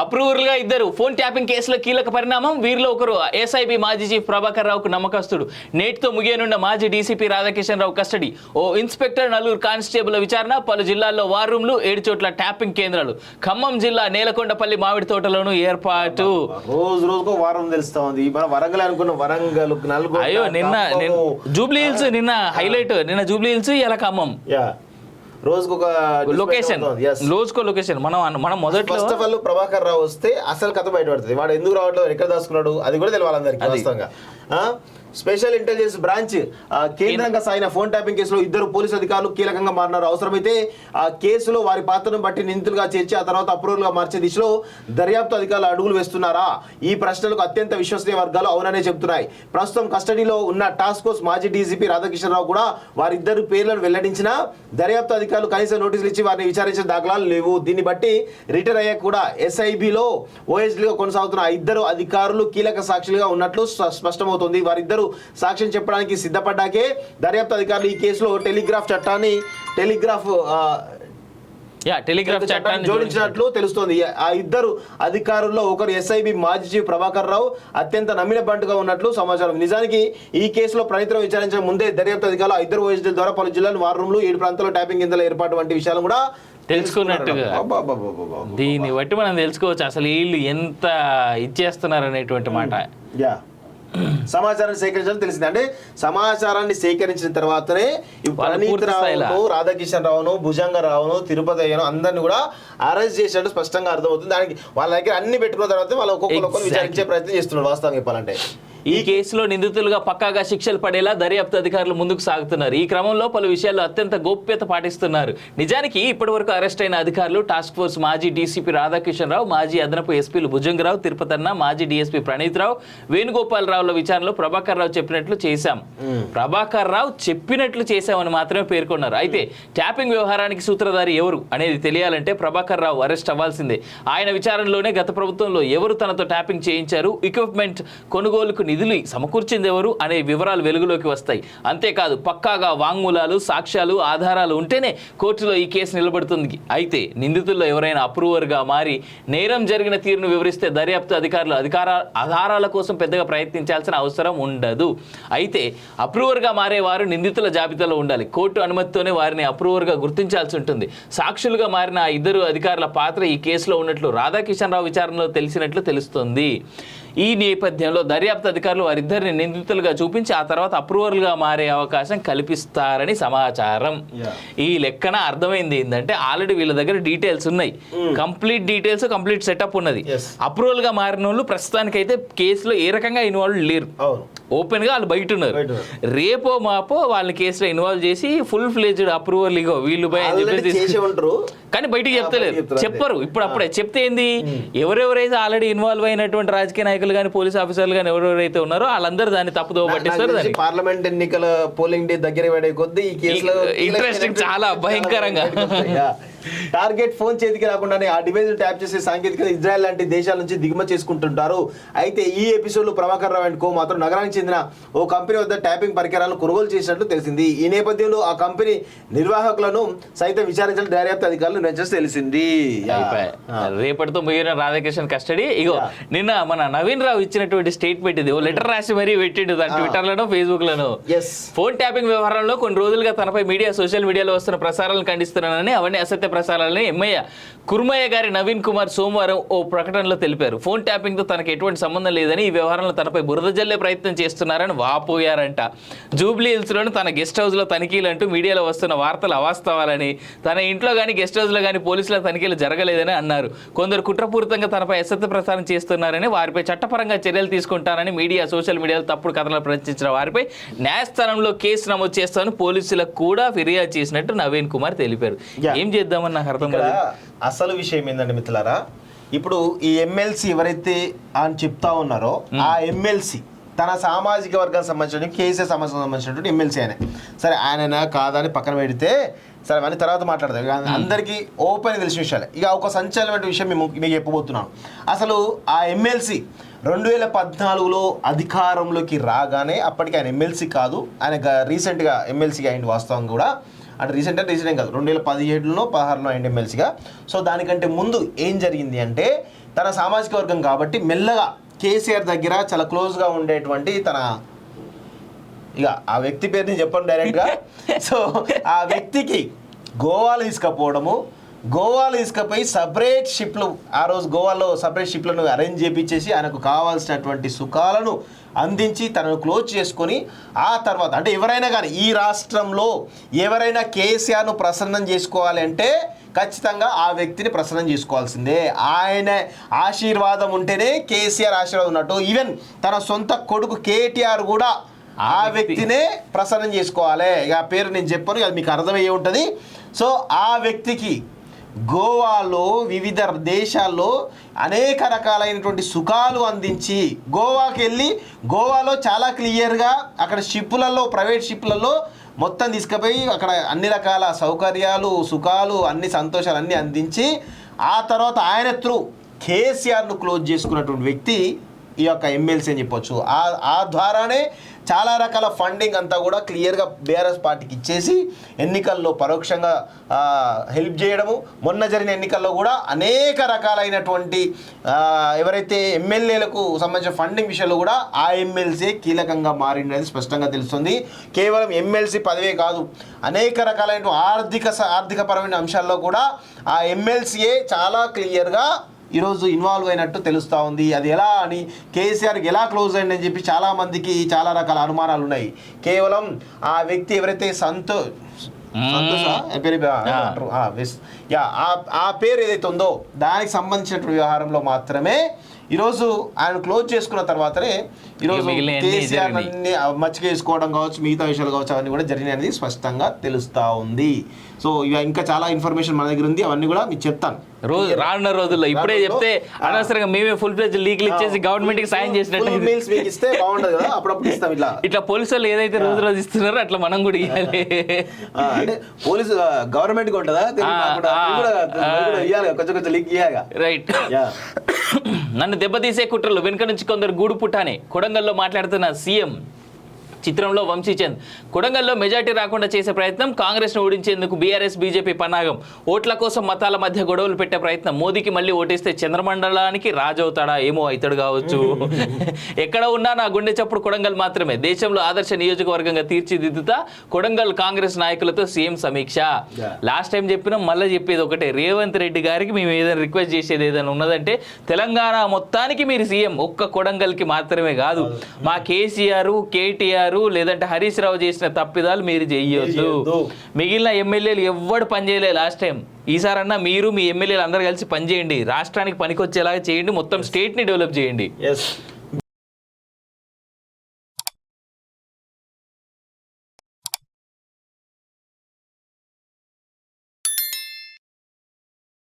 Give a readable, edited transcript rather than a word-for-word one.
అప్రూవర్లుగా ఇద్దరు. Phone tapping కేసులో కీలక పరిణామం. వీరిలో ఒకరు ఎస్ఐబి మాజీ చీఫ్ ప్రభాకర్ రావుకు నమ్మకస్తుడు. నేటితో ముగియనున్న మాజీ డీసీపీ రాధాకిషన్ రావు కస్టడీ. ఓ ఇన్స్పెక్టర్, 4 కానిస్టేబుల్ విచారణ. పలు జిల్లాల్లో వార్ రూమ్లు, 7 చోట్ల ట్యాపింగ్ కేంద్రాలు. ఖమ్మం జిల్లా నేలకొండపల్లి మామిడి తోటలోనూ ఏర్పాటు. రోజుకో వారం తెలుస్తా ఉంది. మన వరంగల్ అనుకున్న వరంగల్, నల్గొండ. అయ్యో నిన్న జూబ్లీ హిల్స్, నిన్న హైలైట్. నిన్న జూబ్లీ హిల్స్, ఇలా ఖమ్మం. రోజుకొక లొకేషన్, రోజుకో లొకేషన్. మనం మొదట్లో first of all Prabhakar Rao వస్తే అసలు కథ బయటపడుతుంది. వాడు ఎందుకు రావట్లేదు, ఎక్కడ దాచుకున్నాడు, అది కూడా తెలియాలి అందరికి. వాస్తవంగా స్పెషల్ ఇంటెలిజెన్స్ బ్రాంచ్ కేంద్రంగా సాగిన ఫోన్ ట్యాపింగ్ కేసులో 2 పోలీసు అధికారులు కీలకంగా మారినారు. అవసరమైతే ఆ కేసులో వారి పాత్రను బట్టి నిందితులుగా చేర్చి ఆ తర్వాత అప్రూవల్ గా మార్చే దిశలో దర్యాప్తు అధికారులు అడుగులు వేస్తున్నారా? ఈ ప్రశ్నలకు అత్యంత విశ్వసనీయ వర్గాలు అవుననే చెబుతున్నాయి. ప్రస్తుతం కస్టడీలో ఉన్న టాస్క్ ఫోర్స్ మాజీ డీజీపీ రాధాకిషన్ రావు కూడా వారిద్దరు పేర్లను వెల్లడించిన దర్యాప్తు అధికారులు కనీసం నోటీసులు ఇచ్చి వారిని విచారించిన దాఖలాలు లేవు. దీన్ని బట్టి రిటైర్ అయ్యాక కూడా ఎస్ఐబిలో ఓఎస్డీగా కొనసాగుతున్న 2 అధికారులు కీలక సాక్షులుగా ఉన్నట్లు స్పష్టమవుతోంది. వారిద్దరు సాక్ష్యం చెప్పడానికి సిద్ధపడ్డాకే దర్యాప్తు అధికారులు ఈ కేసులో టెలిగ్రాఫ్ చట్టాన్ని జోడించినట్లు తెలుస్తోంది. ఆ 2 అధికారుల్లో ఒకరు ఎస్ఐబి మాజీ చీఫ్ ప్రభాకర్ రావు అత్యంత నమ్మిన బంటుగా ఉన్నట్లు సమాచారం. నిజానికి ఈ కేసులో ప్రణీతను విచారించే ముందే దర్యాప్తు అధికారులు 2 ఓఎస్డీల ద్వారా పలు జిల్లాలు, వార్ రూమ్లు, 7 ప్రాంతాల్లో ట్యాపింగ్ కేంద్రాల ఏర్పాటు వంటి విషయాలు కూడా తెలుసుకున్నట్టుగా. దీన్ని బట్టి మనం తెలుసుకోవచ్చు అసలు వీళ్ళు ఎంత ఇచ్చేస్తున్నారు అనేటువంటి మాట. సమాచారాన్ని సేకరించాలని తెలిసింది. అంటే సమాచారాన్ని సేకరించిన తర్వాతనే ప్రణీత్ రావును, రాధాకిషన్ రావును, భుజంగ రావును, తిరుపతి అయ్యను అందరిని కూడా అరెస్ట్ చేసినట్టు స్పష్టంగా అర్థమవుతుంది. దానికి వాళ్ళ దగ్గర అన్ని పెట్టుకున్న తర్వాత వాళ్ళు ఒక్కొక్కరు విచారించే ప్రయత్నం చేస్తున్నారు. వాస్తవం చెప్పాలంటే ఈ కేసులో నిందితులుగా పక్కాగా శిక్షలు పడేలా దర్యాప్తు అధికారులు ముందుకు సాగుతున్నారు. ఈ క్రమంలో పలు విషయాల్లో అత్యంత గోప్యత పాటిస్తున్నారు. నిజానికి ఇప్పటివరకు అరెస్ట్ అయిన అధికారులు టాస్క్ ఫోర్స్ మాజీ డీసీపీ రాధాకిషన్ రావు, మాజీ అదనపు ఎస్పీలు భుజంగరావు, తిరుపతన్న, మాజీ డీఎస్పీ ప్రణీత్ రావు, వేణుగోపాల్ రావుల విచారణలో ప్రభాకర్ రావు చెప్పినట్లు చేశామని మాత్రమే పేర్కొన్నారు. అయితే ట్యాపింగ్ వ్యవహారానికి సూత్రధారి ఎవరు అనేది తెలియాలంటే ప్రభాకర్ రావు అరెస్ట్ అవ్వాల్సిందే. ఆయన విచారణలోనే గత ప్రభుత్వంలో ఎవరు తనతో ట్యాపింగ్ చేయించారు, ఎక్విప్మెంట్ కొనుగోలుకు నిధులు సమకూర్చింది ఎవరు అనే వివరాలు వెలుగులోకి వస్తాయి. అంతేకాదు పక్కాగా వాంగ్మూలాలు, సాక్ష్యాలు, ఆధారాలు ఉంటేనే కోర్టులో ఈ కేసు నిలబడుతుంది. అయితే నిందితుల్లో ఎవరైనా అప్రూవర్గా మారి నేరం జరిగిన తీరును వివరిస్తే దర్యాప్తు అధికారులు ఆధారాల కోసం పెద్దగా ప్రయత్నించాల్సిన అవసరం ఉండదు. అయితే అప్రూవర్గా మారేవారు నిందితుల జాబితాలో ఉండాలి. కోర్టు అనుమతితోనే వారిని అప్రూవర్గా గుర్తించాల్సి ఉంటుంది. సాక్షులుగా మారిన ఆ 2 అధికారుల పాత్ర ఈ కేసులో ఉన్నట్లు రాధాకిషన్ రావు విచారణలో తెలిసినట్లు తెలుస్తోంది. ఈ నేపథ్యంలో దర్యాప్తు అధికారులు వారిద్దరిని నిందితులుగా చూపించి ఆ తర్వాత అప్రూవర్లుగా మారే అవకాశం కల్పిస్తారని సమాచారం. ఈ లెక్కన అర్థమైంది ఏంటంటే ఆల్రెడీ వీళ్ళ దగ్గర డీటెయిల్స్ ఉన్నాయి, కంప్లీట్ డీటెయిల్స్, కంప్లీట్ సెటప్ ఉన్నది. అప్రూవల్ గా మారిన వాళ్ళు ప్రస్తుతానికైతే కేసులో ఏ రకంగా ఇన్వాల్వ్ లేరు, ఓపెన్ గా వాళ్ళు బయట ఉన్నారు. రేపో మాపో వాళ్ళని కేసులో ఇన్వాల్వ్ చేసి ఫుల్ ఫ్లెడ్జ్డ్ అప్రూవల్ ఇగో వీళ్ళు కానీ బయటికి చెప్తలేరు, చెప్పరు. ఇప్పుడు అప్పుడే చెప్తే ఏంది, ఎవరెవరైతే ఆల్రెడీ ఇన్వాల్వ్ అయినటువంటి రాజకీయ నాయకులు కానీ పోలీస్ ఆఫీసర్లు కానీ ఎవరెవరైతే ఉన్నారో వాళ్ళందరూ దాన్ని తప్పుదో పట్టిస్తారు. పార్లమెంట్ ఎన్నికల పోలింగ్ డే దగ్గర పడే కొద్దీ ఈ కేసులో ఇంట్రెస్టింగ్ చాలా భయంకరంగా. టార్గెట్ ఫోన్ చేతికి రాకుండానే ఆ డివైస్ ట్యాప్ చేసే సాంకేతికత ఇజ్రాయెల్ లాంటి దేశాల నుంచి దిగుమతి చేసుకుంటుంటారు. అయితే ఈ ఎపిసోడ్ లో ప్రభాకర్ రావు అండ్ కో మాత్రం నగరానికి చెందిన ఓ కంపెనీ వద్ద ట్యాపింగ్ పరికరాలను కొనుగోలు చేసినట్లు తెలిసింది. ఈ నేపథ్యంలో ఆ కంపెనీ నిర్వాహకులను సైతం విచారించాలని దర్యాప్తు అధికారులు నిర్ణయించాల్సి తెలిసింది. రేపటితో ముగిన రాధాకిషన్ కస్టడీ. ఇగో నిన్న మన నవీన్ రావు ఇచ్చినటువంటి స్టేట్మెంట్ ఇది. ఓ లెటర్ రాసి మరీ పెట్టిండు ట్విట్టర్ లోనో ఫేస్బుక్ లోనో. ఫోన్ ట్యాపింగ్ వ్యవహారంలో కొన్ని రోజులుగా తనపై సోషల్ మీడియాలో వస్తున్న ప్రసారాలను ఖండిస్తున్నానని, అవన్నీ అసత్య ప్రసారాలని కుర్మయ్య గారి నవీన్ కుమార్ సోమవారం ఓ ప్రకటనలో తెలిపారు. ఫోన్ ట్యాపింగ్ తో తనకు ఎటువంటి సంబంధం లేదని, ఈ వ్యవహారంలో తనపై బురద జల్లే ప్రయత్నం చేస్తున్నారని వాపోయారంట. జూబ్లీ హిల్స్ లోని తన గెస్ట్ హౌస్ లో తనిఖీలంటూ మీడియాలో వస్తున్న వార్తలు అవాస్తవాలని, తన ఇంట్లో కానీ గెస్ట్ హౌస్ లో కానీ పోలీసుల తనిఖీలు జరగలేదని అన్నారు. కొందరు కుట్రపూరితంగా తనపై అసత్య ప్రసారం చేస్తున్నారని, వారిపై చట్టపరంగా చర్యలు తీసుకుంటారని సోషల్ మీడియాలో తప్పుడు కథనాలు ప్రచురించిన వారిపై న్యాయస్థానంలో కేసు నమోదు చేస్తామని పోలీసులకు కూడా ఫిర్యాదు చేసినట్టు నవీన్ కుమార్ తెలిపారు. ఏం చేద్దామని నాకు అర్థం కాదు. అసలు విషయం ఏంటంటే మిత్రులారా, ఇప్పుడు ఈ ఎమ్మెల్సీ ఎవరైతే అని చెప్తా ఉన్నారో ఆ ఎమ్మెల్సీ తన సామాజిక వర్గానికి సంబంధించిన కేసీఆర్ సమస్యకు సంబంధించినటువంటి ఎమ్మెల్సీ ఆయన. సరే ఆయన కాదని పక్కన పెడితే సరే అని తర్వాత మాట్లాడతాం. అందరికీ ఓపెన్ తెలిసిన విషయాలే. ఇక ఒక సంచలనమైన విషయం మీకు చెప్పబోతున్నాను. అసలు ఆ ఎమ్మెల్సీ 2014లో అధికారంలోకి రాగానే, అప్పటికి ఆయన ఎమ్మెల్సీ కాదు, ఆయన రీసెంట్గా ఎమ్మెల్సీగా అయింది వాస్తవం కూడా, అంటే రీసెంట్ ఏం కాదు, 2017లో 16లో అయింది ఎమ్మెల్సీగా. సో దానికంటే ముందు ఏం జరిగింది అంటే తన సామాజిక వర్గం కాబట్టి మెల్లగా కేసీఆర్ దగ్గర చాలా క్లోజ్గా ఉండేటువంటి తన ఇక ఆ వ్యక్తి పేరుని చెప్పండి డైరెక్ట్గా. సో ఆ వ్యక్తికి గోవాలో తీసుకపోవడము, గోవాలో తీసుకుపోయి సపరేట్ షిప్లు, ఆ రోజు గోవాలో సపరేట్ షిప్లను అరేంజ్ చేయించేసి ఆయనకు కావాల్సినటువంటి సుఖాలను అందించి తనను క్లోజ్ చేసుకొని ఆ తర్వాత అంటే ఎవరైనా కానీ ఈ రాష్ట్రంలో ఎవరైనా కేసీఆర్ను ప్రసన్నం చేసుకోవాలి అంటే ఖచ్చితంగా ఆ వ్యక్తిని ప్రసన్నం చేసుకోవాల్సిందే. ఆయన ఆశీర్వాదం ఉంటేనే కేసీఆర్ ఆశీర్వాదం ఉన్నట్టు. ఈవెన్ తన సొంత కొడుకు కేటీఆర్ కూడా ఆ వ్యక్తినే ప్రసన్నం చేసుకోవాలి. ఇక ఆ పేరు నేను చెప్పను, అది మీకు అర్థమయ్యే ఉంటుంది. సో ఆ వ్యక్తికి గోవాలో వివిధ దేశాల్లో అనేక రకాలైనటువంటి సుఖాలు అందించి గోవాకి వెళ్ళి గోవాలో చాలా క్లియర్గా అక్కడ షిప్పులలో, ప్రైవేట్ షిప్లలో మొత్తం తీసుకుపోయి అక్కడ అన్ని రకాల సౌకర్యాలు, సుఖాలు, అన్ని సంతోషాలు అన్నీ అందించి ఆ తర్వాత ఆయన త్రూ కేసీఆర్ను క్లోజ్ చేసుకున్నటువంటి వ్యక్తి ఈ యొక్క ఎమ్మెల్సీ అని చెప్పొచ్చు. ఆ ద్వారానే చాలా రకాల ఫండింగ్ అంతా కూడా క్లియర్గా బీఆర్ఎస్ పార్టీకి ఇచ్చేసి ఎన్నికల్లో పరోక్షంగా హెల్ప్ చేయడము. మొన్న జరిగిన ఎన్నికల్లో కూడా అనేక రకాలైనటువంటి ఎవరైతే ఎమ్మెల్యేలకు సంబంధించిన ఫండింగ్ విషయంలో కూడా ఆ ఎమ్మెల్సీ కీలకంగా మారింది స్పష్టంగా తెలుస్తుంది. కేవలం ఎమ్మెల్సీ పదవే కాదు, అనేక రకాలైన ఆర్థికపరమైన అంశాల్లో కూడా ఆ ఎమ్మెల్సీయే చాలా క్లియర్గా ఈరోజు ఇన్వాల్వ్ అయినట్టు తెలుస్తూ ఉంది. అది ఎలా అని, కేసీఆర్కి ఎలా క్లోజ్ అయింది అని చెప్పి చాలామందికి చాలా రకాల అనుమానాలు ఉన్నాయి. కేవలం ఆ వ్యక్తి ఎవరైతే ఆ పేరు ఏదైతే ఉందో దానికి సంబంధించినటువంటి వ్యవహారంలో మాత్రమే ఈరోజు ఆయన క్లోజ్ చేసుకున్న తర్వాతనే ఈరోజు కేసీఆర్ అన్ని మచ్చిక వేసుకోవడం కావచ్చు, మిగతా విషయాలు కావచ్చు, అవన్నీ కూడా జరిగినాయి అనేది స్పష్టంగా తెలుస్తూ ఉంది. సో ఇక ఇంకా చాలా ఇన్ఫర్మేషన్ మన దగ్గర ఉంది, అవన్నీ కూడా మీకు చెప్తాను రానున్న రోజుల్లో. ఇప్పుడే చెప్తే అనవసరంగా మేమే ఫుల్ ఫ్లెడ్జ్ లీక్లు ఇచ్చేసి గవర్నమెంట్ కి సాయం చేసినట్టు ఇస్తే బాగుంటది కదా, అప్పుడప్పుడు ఇస్తాం. ఇట్లా పోలీసు వాళ్ళు ఏదైతే రోజు రోజు ఇస్తున్నారో అట్లా మనం కూడా ఇవ్వాలి. అంటే పోలీసు గవర్నమెంట్ ఉంటుందా, కొంచెం లీక్ ఇయ్యాలి. రైట్. నన్ను దెబ్బతీసే కుట్రలు వెనుక నుంచి కొందరు గూడు పుట్టానే కొడంగల్లో మాట్లాడుతున్న సీఎం. చిత్రంలో వంశీచంద్. కొడంగల్లో మెజార్టీ రాకుండా చేసే ప్రయత్నం, కాంగ్రెస్ను ఓడించేందుకు బీఆర్ఎస్ బీజేపీ పన్నాగం, ఓట్ల కోసం మతాల మధ్య గొడవలు పెట్టే ప్రయత్నం, మోదీకి మళ్ళీ ఓటేస్తే చంద్రమండలానికి రాజు అవుతాడా, ఏమో అవుతాడు కావచ్చు. ఎక్కడ ఉన్నా నా గుండె చప్పుడు కొడంగల్ మాత్రమే, దేశంలో ఆదర్శ నియోజకవర్గంగా తీర్చిదిద్దుతా కొడంగల్ కాంగ్రెస్ నాయకులతో సీఎం సమీక్ష. లాస్ట్ టైం చెప్పినాం, మళ్ళీ చెప్పేది ఒకటే, రేవంత్ రెడ్డి గారికి మేము ఏదైనా రిక్వెస్ట్ చేసేది ఏదైనా ఉన్నదంటే తెలంగాణ మొత్తానికి మీరు సీఎం, ఒక్క కొడంగల్కి మాత్రమే కాదు. మా కేసీఆర్, కేటీఆర్ లేదంటే హరీష్ రావు చేసిన తప్పిదాలు మీరు చెయ్యొద్దు. మిగిలిన ఎమ్మెల్యేలు ఎవ్వడు పనిచేయలేదు లాస్ట్ టైం. ఈసారన్నా మీరు మీ ఎమ్మెల్యేలు అందరూ కలిసి పనిచేయండి, రాష్ట్రానికి పనికొచ్చేలాగా చేయండి, మొత్తం స్టేట్ని డెవలప్ చేయండి.